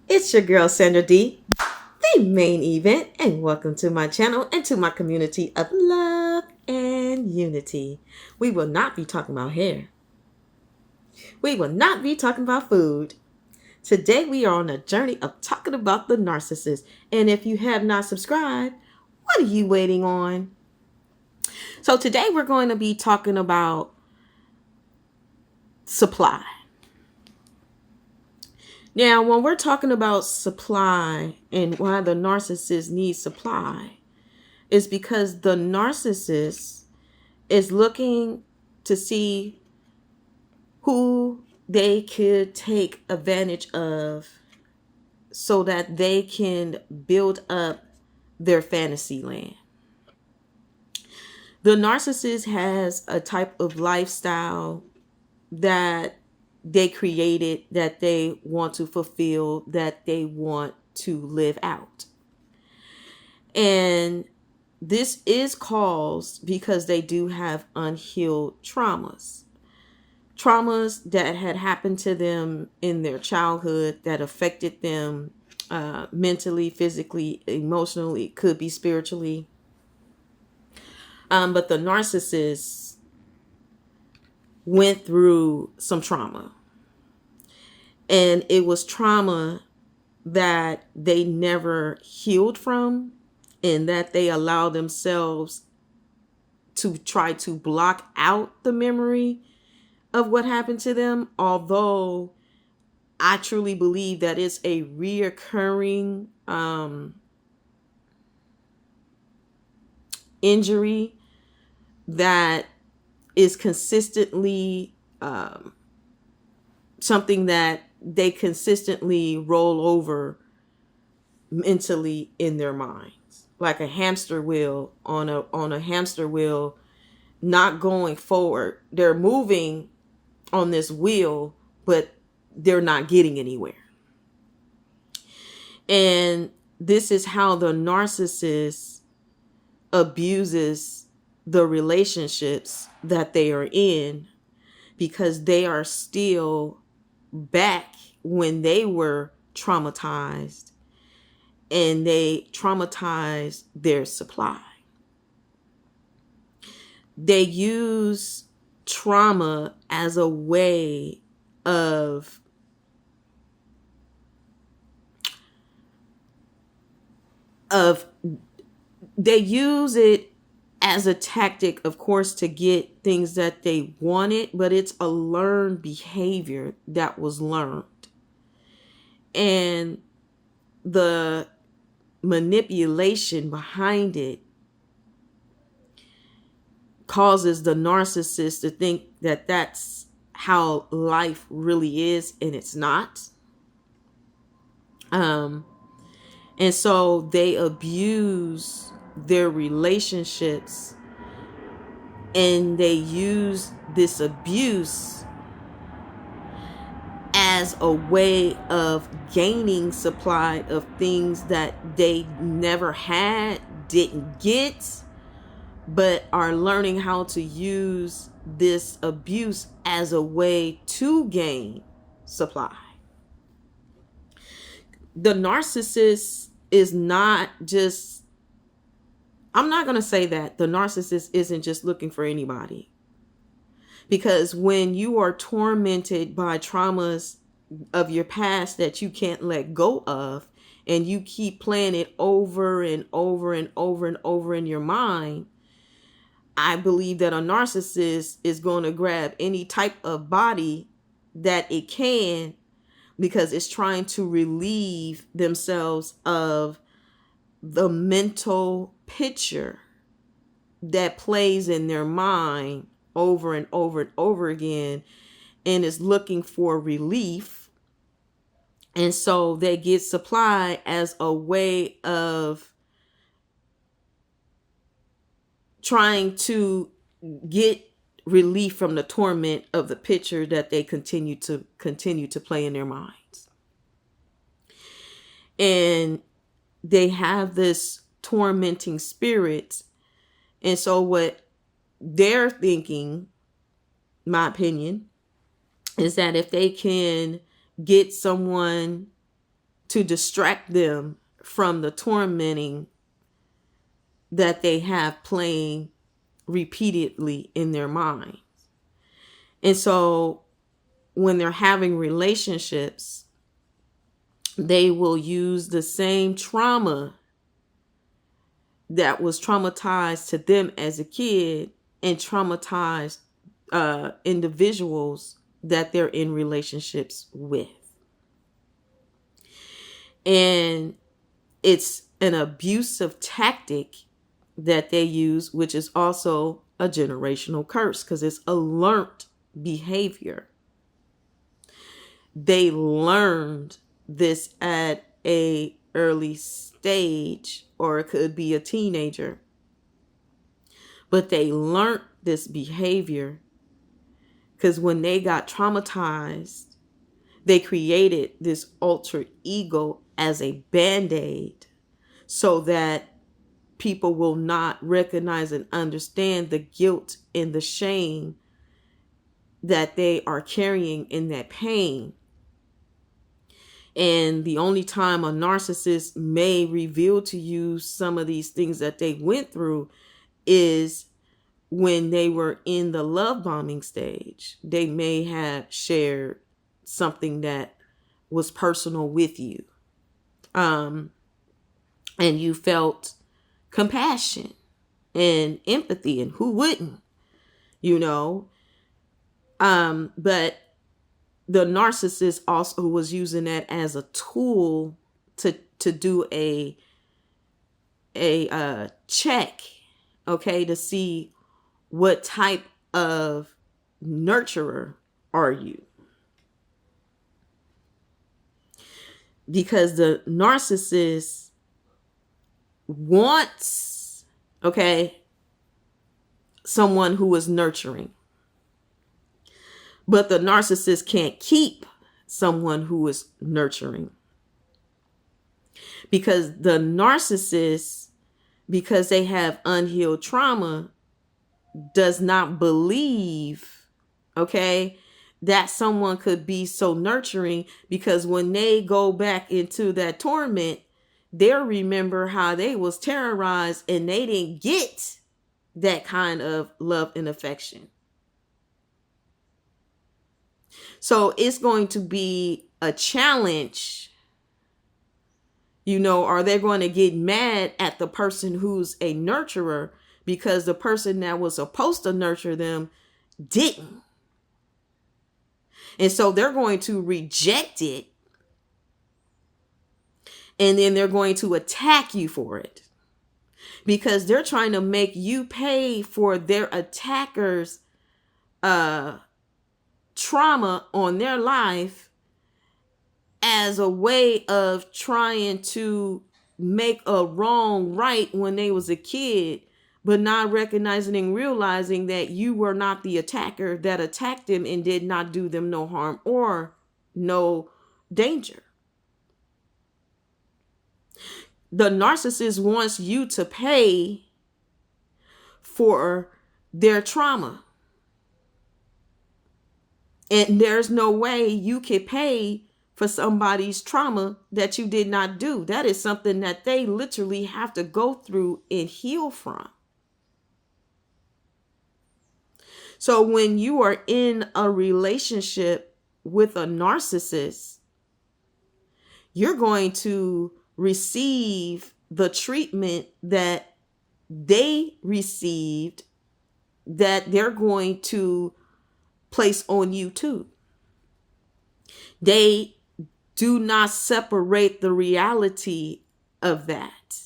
It's your girl Sandra D, the main event, and welcome to my channel and to my community of love and unity. We will not be talking about hair. We will not be talking about food. Today we are on a journey of talking about the narcissist. And if you have not subscribed, what are you waiting on? So today we're going to be talking about supply. Now, when we're talking about supply and why the narcissist needs supply, is because the narcissist is looking to see who they could take advantage of so that they can build up their fantasy land. The narcissist has a type of lifestyle that they created, that they want to fulfill, that they want to live out. And this is caused because they do have unhealed traumas. Traumas that had happened to them in their childhood that affected them mentally, physically, emotionally, it could be spiritually. But the narcissist went through some trauma. And it was trauma that they never healed from, and that they allow themselves to try to block out the memory of what happened to them. Although I truly believe that it's a reoccurring injury that is consistently something that they consistently roll over mentally in their minds, like a hamster wheel on a hamster wheel, not going forward. They're moving on this wheel, but they're not getting anywhere. And this is how the narcissist abuses the relationships that they are in, because they are still back when they were traumatized, and they traumatized their supply. They use trauma as a way of they use it as a tactic, of course, to get things that they wanted, but it's a learned behavior that was learned. And the manipulation behind it causes the narcissist to think that that's how life really is, and it's not. And so they abuse their relationships, and they use this abuse as a way of gaining supply of things that they never had, didn't get, but are learning how to use this abuse as a way to gain supply. The narcissist is not just, I'm not going to say that the narcissist isn't just looking for anybody. Because when you are tormented by traumas of your past that you can't let go of, and you keep playing it over and over and over and over in your mind, I believe that a narcissist is going to grab any type of body that it can, because it's trying to relieve themselves of the mental picture that plays in their mind over and over and over again, and is looking for relief. And so they get supply as a way of trying to get relief from the torment of the picture that they continue to play in their minds. And they have this tormenting spirit. And so what they're thinking, my opinion, is that if they can get someone to distract them from the tormenting that they have playing repeatedly in their mind. And so when they're having relationships, they will use the same trauma that was traumatized to them as a kid and traumatize individuals that they're in relationships with. And it's an abusive tactic that they use, which is also a generational curse because it's a learned behavior. They learned this at a early stage, or it could be a teenager. But they learned this behavior because when they got traumatized, they created this alter ego as a band-aid so that people will not recognize and understand the guilt and the shame that they are carrying in that pain. And the only time a narcissist may reveal to you some of these things that they went through is when they were in the love bombing stage. They may have shared something that was personal with you. And you felt compassion and empathy, and who wouldn't, but the narcissist also was using that as a tool to do a check, okay, to see what type of nurturer are you. Because the narcissist wants, okay, someone who is nurturing. But the narcissist can't keep someone who is nurturing. Because the narcissist, because they have unhealed trauma, does not believe, okay, that someone could be so nurturing, because when they go back into that torment, they'll remember how they was terrorized and they didn't get that kind of love and affection. So it's going to be a challenge. Are they going to get mad at the person who's a nurturer because the person that was supposed to nurture them didn't? And so they're going to reject it. And then they're going to attack you for it. Because they're trying to make you pay for their attackers' trauma on their life as a way of trying to make a wrong right when they was a kid, but not recognizing and realizing that you were not the attacker that attacked them and did not do them no harm or no danger. The narcissist wants you to pay for their trauma. And there's no way you can pay for somebody's trauma that you did not do. That is something that they literally have to go through and heal from. So when you are in a relationship with a narcissist, you're going to receive the treatment that they received, that they're going to place on you too. They do not separate the reality of that,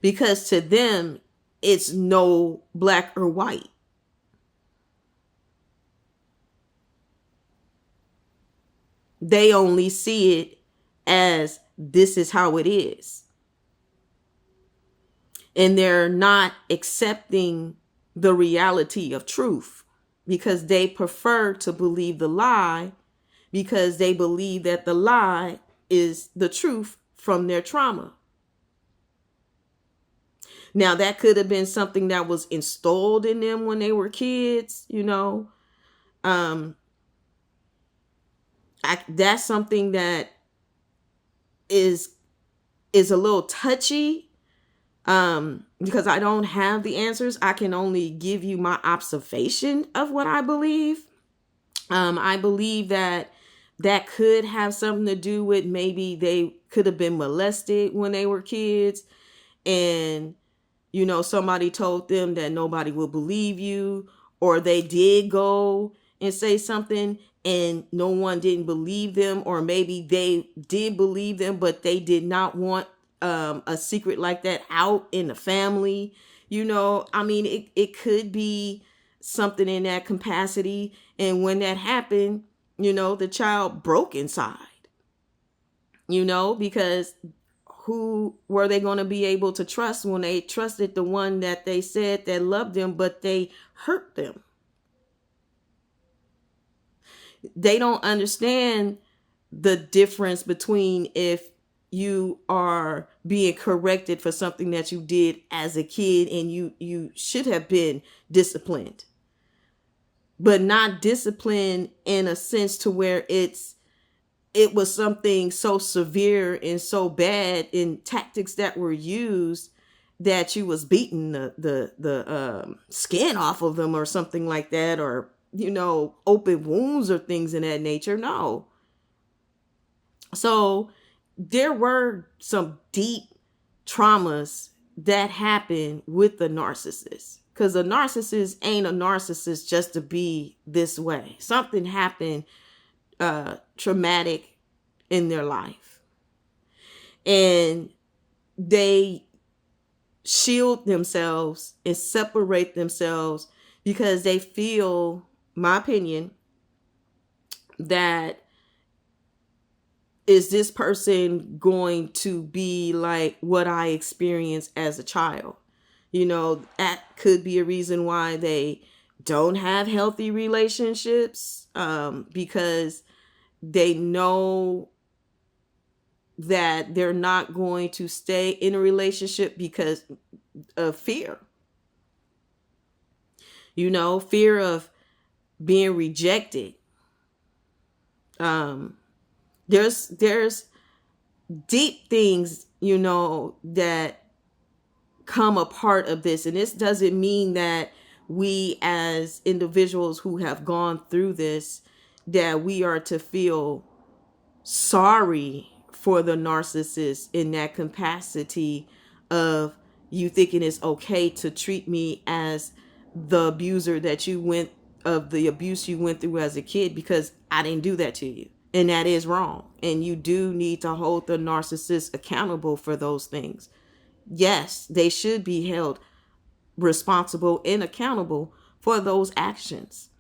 because to them it's no black or white. They only see it as this is how it is. And they're not accepting the reality of truth, because they prefer to believe the lie, because they believe that the lie is the truth from their trauma. Now, that could have been something that was installed in them when they were kids, that's something that is a little touchy, because I don't have the answers. I can only give you my observation of what I believe. I believe that could have something to do with maybe they could have been molested when they were kids, and somebody told them that nobody will believe you, or they did go and say something and no one didn't believe them, or maybe they did believe them but they did not want a secret like that out in the family. It could be something in that capacity, and when that happened, the child broke inside, because who were they going to be able to trust when they trusted the one that they said that loved them, but they hurt them? They don't understand the difference between if you are being corrected for something that you did as a kid and you should have been disciplined, but not disciplined in a sense to where it was something so severe and so bad in tactics that were used that you was beating the skin off of them or something like that, or open wounds or things in that nature. No. So there were some deep traumas that happened with the narcissist, because a narcissist ain't a narcissist just to be this way. Something happened traumatic in their life, and they shield themselves and separate themselves because they feel, my opinion, that is this person going to be like what I experienced as a child? That could be a reason why they don't have healthy relationships, because they know that they're not going to stay in a relationship because of fear. Fear of being rejected. There's deep things, that come a part of this. And this doesn't mean that we as individuals who have gone through this, that we are to feel sorry for the narcissist in that capacity of you thinking it's okay to treat me as the abuser that you went of the abuse you went through as a kid, because I didn't do that to you. And that is wrong. And you do need to hold the narcissist accountable for those things. Yes, they should be held responsible and accountable for those actions,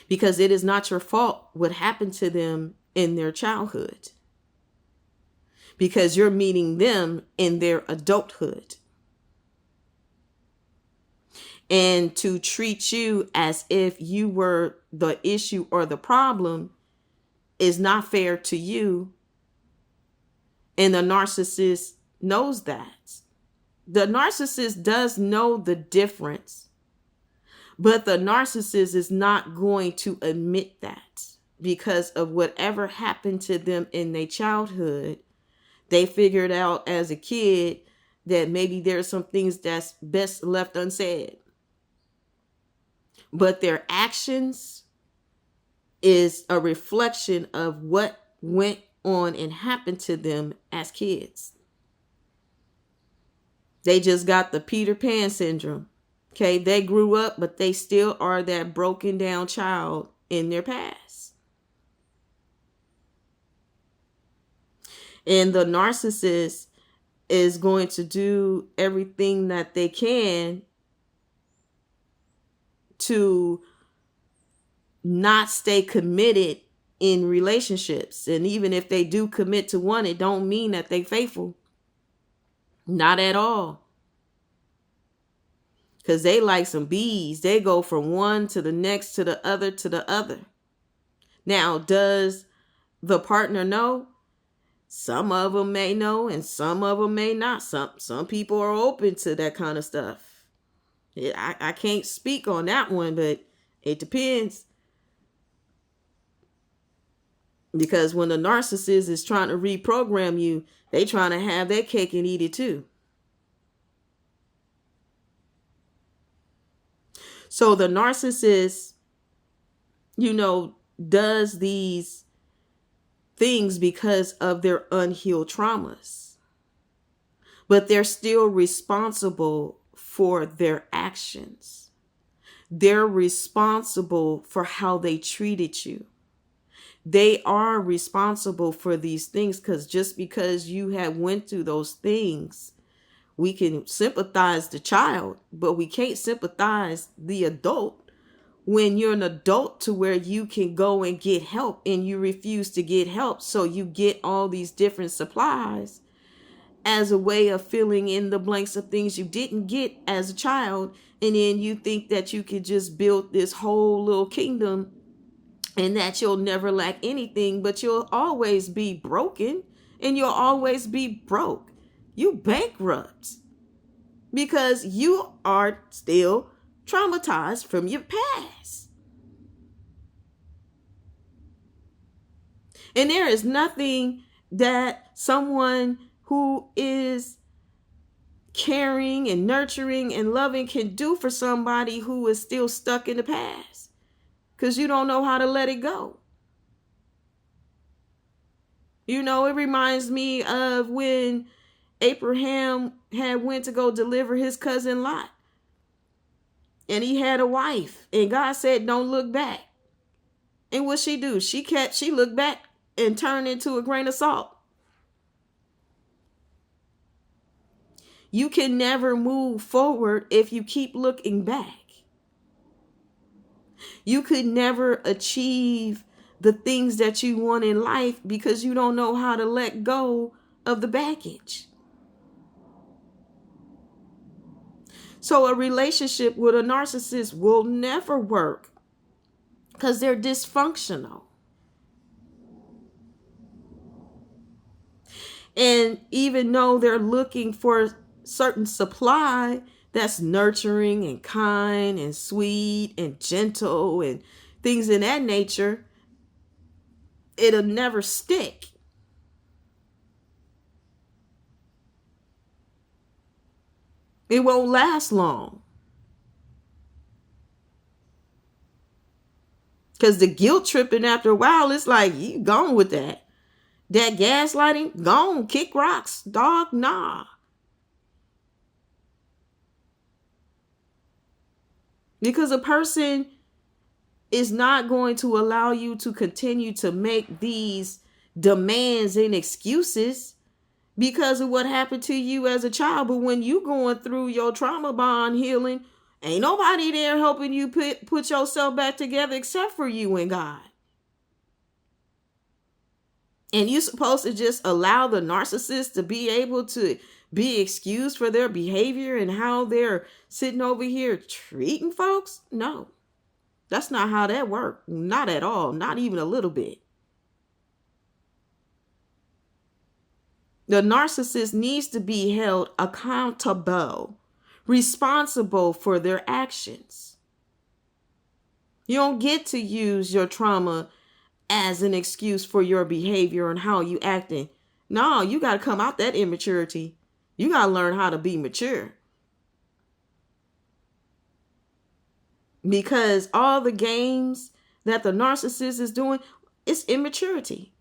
because it is not your fault what happened to them in their childhood, because you're meeting them in their adulthood. And to treat you as if you were the issue or the problem is not fair to you. And the narcissist knows that. The narcissist does know the difference, but the narcissist is not going to admit that because of whatever happened to them in their childhood. They figured out as a kid that maybe there's some things that's best left unsaid. But their actions is a reflection of what went on and happened to them as kids. They just got the Peter Pan syndrome. Okay, they grew up, but they still are that broken down child in their past. And the narcissist is going to do everything that they can to not stay committed in relationships. And even if they do commit to one, it don't mean that they faithful. Not at all. Because they like some bees. They go from one to the next to the other to the other. Now, does the partner know? Some of them may know and some of them may not. Some people are open to that kind of stuff. I can't speak on that one, but it depends. Because when the narcissist is trying to reprogram you, they trying to have their cake and eat it too. So the narcissist, does these things because of their unhealed traumas. But they're still responsible for their actions. They're responsible for how they treated you. They are responsible for these things, because just because you have went through those things, we can sympathize the child, but we can't sympathize the adult when you're an adult to where you can go and get help and you refuse to get help. So you get all these different supplies as a way of filling in the blanks of things you didn't get as a child. And then you think that you could just build this whole little kingdom and that you'll never lack anything, but you'll always be broken and you'll always be broke. You bankrupt because you are still traumatized from your past. And there is nothing that someone who is caring and nurturing and loving can do for somebody who is still stuck in the past, because you don't know how to let it go. It reminds me of when Abraham had went to go deliver his cousin Lot. And he had a wife. And God said, don't look back. And what she do? She looked back and turned into a grain of salt. You can never move forward if you keep looking back. You could never achieve the things that you want in life because you don't know how to let go of the baggage. So a relationship with a narcissist will never work because they're dysfunctional. And even though they're looking for certain supply that's nurturing and kind and sweet and gentle and things in that nature, it'll never stick. It won't last long. Because the guilt tripping after a while, it's like, you gone with that. That gaslighting, gone, kick rocks, dog, nah. Because a person is not going to allow you to continue to make these demands and excuses because of what happened to you as a child. But when you going through your trauma bond healing, ain't nobody there helping you put yourself back together except for you and God. And you're supposed to just allow the narcissist to be able to be excused for their behavior and how they're sitting over here treating folks? No, that's not how that works. Not at all. Not even a little bit. The narcissist needs to be held accountable, responsible for their actions. You don't get to use your trauma as an excuse for your behavior and how you acting. No, you got to come out that immaturity. You got to learn how to be mature. Because all the games that the narcissist is doing, it's immaturity.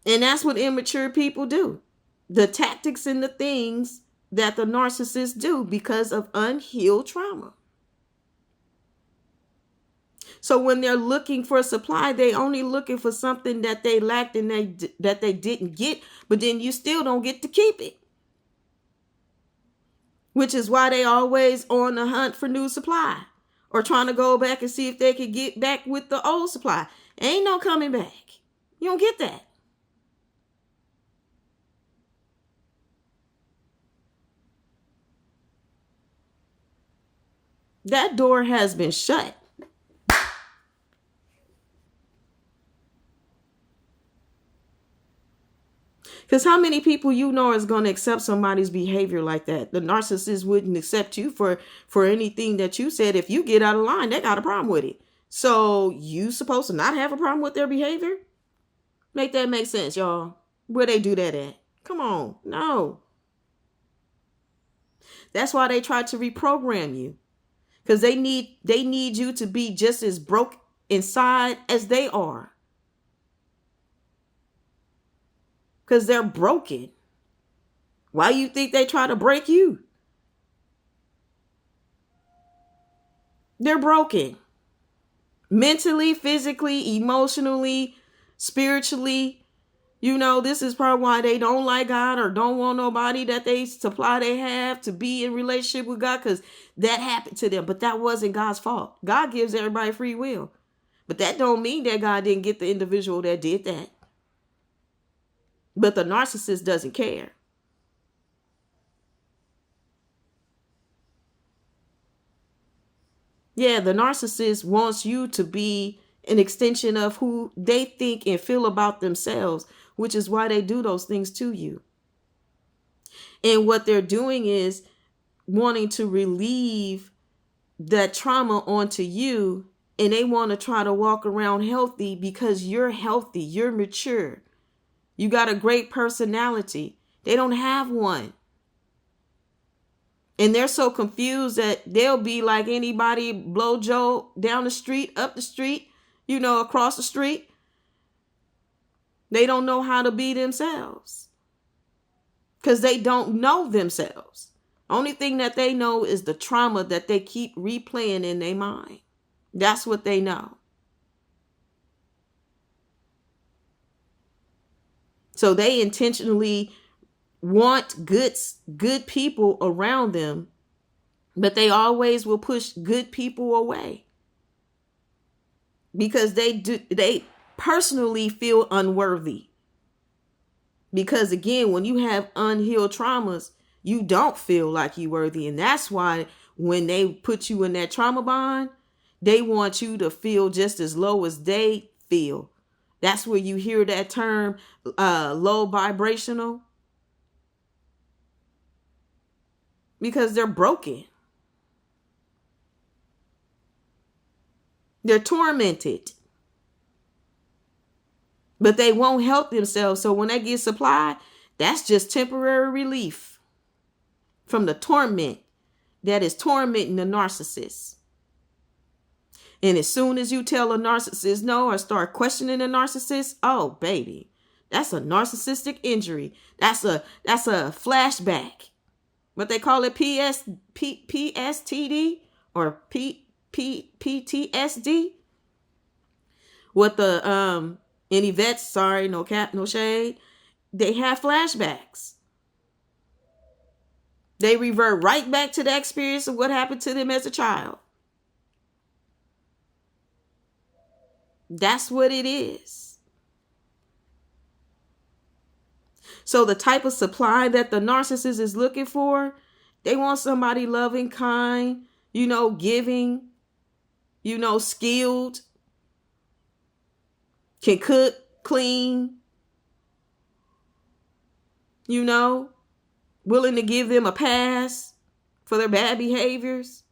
And that's what immature people do. The tactics and the things that the narcissists do because of unhealed trauma. So when they're looking for a supply, they only looking for something that they lacked and that they didn't get, but then you still don't get to keep it. Which is why they always on the hunt for new supply or trying to go back and see if they could get back with the old supply. Ain't no coming back. You don't get that. That door has been shut. Because how many people you know is going to accept somebody's behavior like that? The narcissist wouldn't accept you for anything that you said. If you get out of line, they got a problem with it. So you supposed to not have a problem with their behavior? Make that make sense, y'all. Where they do that at? Come on. No. That's why they try to reprogram you. Because they need you to be just as broke inside as they are. Because they're broken. Why you think they try to break you? They're broken. Mentally, physically, emotionally, spiritually. You know, this is probably why they don't like God or don't want nobody that they have to be in relationship with God, because that happened to them. But that wasn't God's fault. God gives everybody free will. But that don't mean that God didn't get the individual that did that. But the narcissist doesn't care. Yeah, the narcissist wants you to be an extension of who they think and feel about themselves, which is why they do those things to you. And what they're doing is wanting to relieve that trauma onto you, and they want to try to walk around healthy because you're healthy, you're mature, you got a great personality. They don't have one. And they're so confused that they'll be like anybody, blow Joe down the street, up the street, across the street. They don't know how to be themselves because they don't know themselves. Only thing that they know is the trauma that they keep replaying in their mind. That's what they know. So they intentionally want good people around them, but they always will push good people away because they personally feel unworthy. Because again, when you have unhealed traumas, you don't feel like you're worthy. And that's why when they put you in that trauma bond, they want you to feel just as low as they feel. That's where you hear that term, low vibrational. Because they're broken. They're tormented. But they won't help themselves. So when they get supply, that's just temporary relief from the torment that is tormenting the narcissist. And as soon as you tell a narcissist no or start questioning a narcissist, oh baby, that's a narcissistic injury. That's a flashback. What they call it, PSTD or PTSD. What the any vets, sorry, no cap, no shade, they have flashbacks. They revert right back to the experience of what happened to them as a child. That's what it is. So the type of supply that the narcissist is looking for, they want somebody loving, kind, giving, skilled, can cook, clean, willing to give them a pass for their bad behaviors.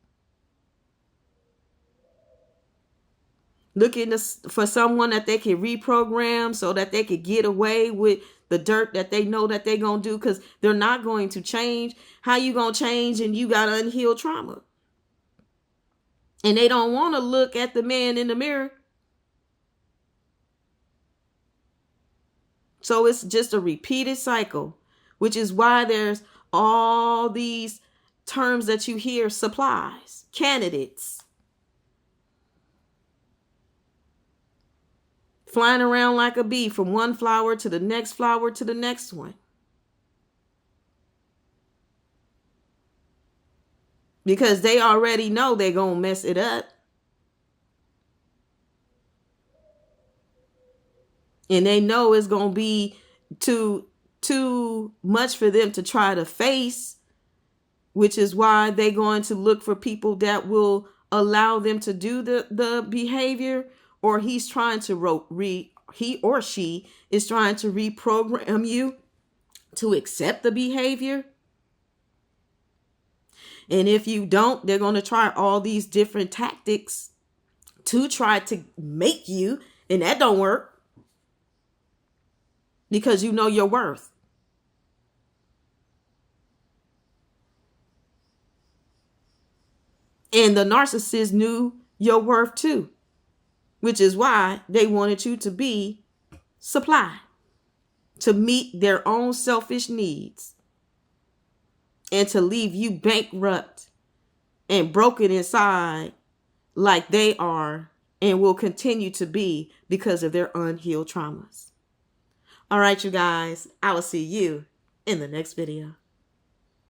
Looking for someone that they can reprogram so that they could get away with the dirt that they know that they're going to do, because they're not going to change. How you going to change and you got unhealed trauma? And they don't want to look at the man in the mirror. So it's just a repeated cycle, which is why there's all these terms that you hear, supplies, candidates. Flying around like a bee from one flower to the next flower to the next one. Because they already know they're going to mess it up. And they know it's going to be too much for them to try to face, which is why they're going to look for people that will allow them to do the behavior. Or he or she is trying to reprogram you to accept the behavior. And if you don't, they're going to try all these different tactics to try to make you, and that don't work because you know your worth. And the narcissist knew your worth too, which is why they wanted you to be supply, to meet their own selfish needs, and to leave you bankrupt and broken inside like they are and will continue to be because of their unhealed traumas. All right, you guys, I will see you in the next video.